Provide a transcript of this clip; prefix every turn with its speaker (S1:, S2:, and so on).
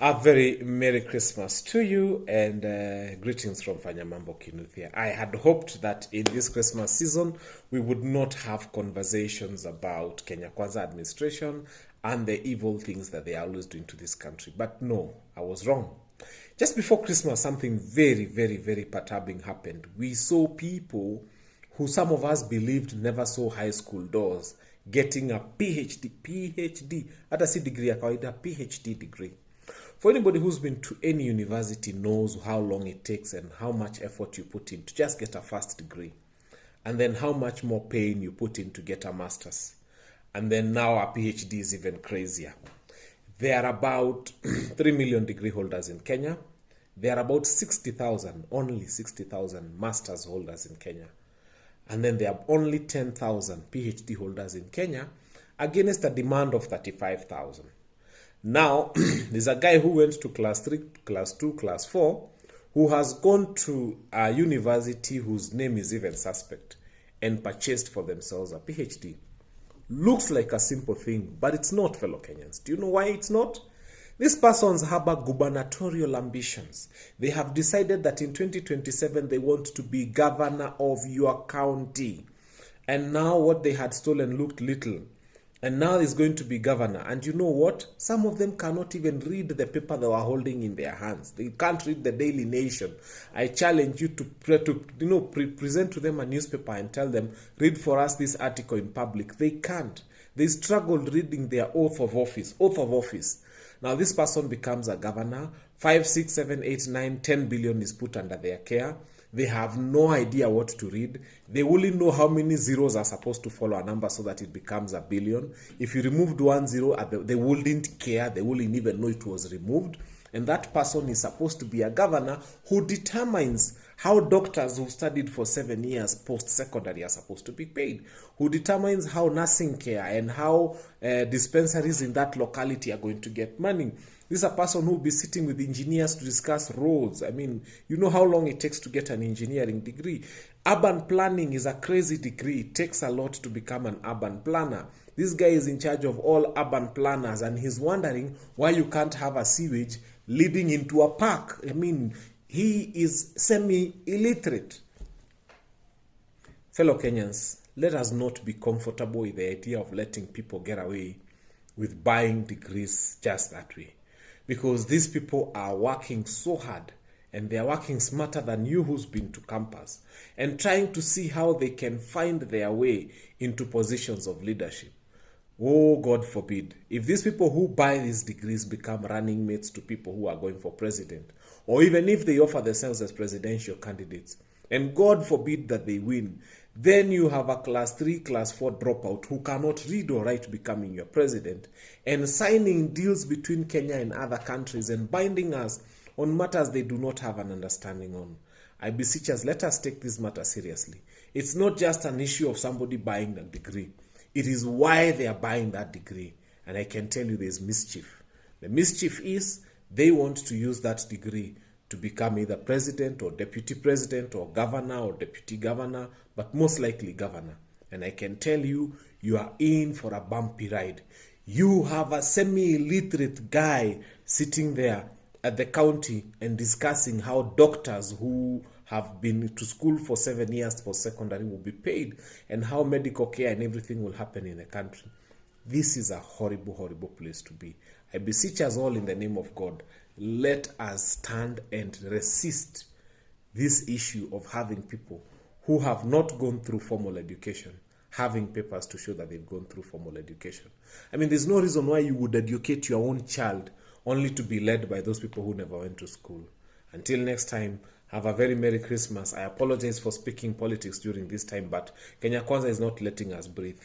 S1: A very Merry Christmas to you and greetings from Fanyamambo Kinuthia. I had hoped that in this Christmas season we would not have conversations about Kenya Kwanza administration and the evil things that they are always doing to this country. But no, I was wrong. Just before Christmas, something very, very, very perturbing happened. We saw people who some of us believed never saw high school doors getting a PhD, hata si degree ya kawaida, PhD degree. For anybody who's been to any university knows how long it takes and how much effort you put in to just get a first degree. And then how much more pain you put in to get a master's. And then now a PhD is even crazier. There are about 3 million degree holders in Kenya. There are about 60,000, only 60,000 master's holders in Kenya. And then there are only 10,000 PhD holders in Kenya against a demand of 35,000. Now, there's a guy who went to class 3, class 2, class 4, who has gone to a university whose name is even suspect and purchased for themselves a PhD. Looks like a simple thing, but it's not, fellow Kenyans. Do you know why it's not? These persons have gubernatorial ambitions. They have decided that in 2027 they want to be governor of your county. And now what they had stolen looked little. And now is going to be governor. And you know what? Some of them cannot even read the paper they were holding in their hands. They can't read the Daily Nation. I challenge you to present to them a newspaper and tell them, read for us this article in public. They can't. They struggled reading their oath of office. Now this person becomes a governor. 5, 6, 7, 8, 9, 10 billion is put under their care. They have no idea what to read. They only know how many zeros are supposed to follow a number so that it becomes a billion. If you removed 1 zero, they wouldn't care. They wouldn't even know it was removed. And that person is supposed to be a governor who determines how doctors who studied for 7 years post-secondary are supposed to be paid, who determines how nursing care and how dispensaries in that locality are going to get money. This is a person who will be sitting with engineers to discuss roads. I mean, you know how long it takes to get an engineering degree. Urban planning is a crazy degree. It takes a lot to become an urban planner. This guy is in charge of all urban planners, and he's wondering why you can't have a sewage leading into a park. I mean, he is semi-illiterate. Fellow Kenyans, let us not be comfortable with the idea of letting people get away with buying degrees just that way. Because these people are working so hard and they are working smarter than you who's been to campus and trying to see how they can find their way into positions of leadership. Oh, God forbid, if these people who buy these degrees become running mates to people who are going for president, or even if they offer themselves as presidential candidates, and God forbid that they win, then you have a class 3, class 4 dropout who cannot read or write becoming your president and signing deals between Kenya and other countries and binding us on matters they do not have an understanding on. I beseech us, let us take this matter seriously. It's not just an issue of somebody buying a degree. It is why they are buying that degree. And I can tell you there's mischief. The mischief is they want to use that degree to become either president or deputy president or governor or deputy governor, but most likely governor. And I can tell you, you are in for a bumpy ride. You have a semi-illiterate guy sitting there at the county and discussing how doctors who have been to school for 7 years for secondary will be paid and how medical care and everything will happen in the country. This is a horrible, horrible place to be. I beseech us all in the name of God, let us stand and resist this issue of having people who have not gone through formal education having papers to show that they've gone through formal education. I mean, there's no reason why you would educate your own child only to be led by those people who never went to school. Until next time, have a very Merry Christmas. I apologize for speaking politics during this time, but Kenya Kwanza is not letting us breathe.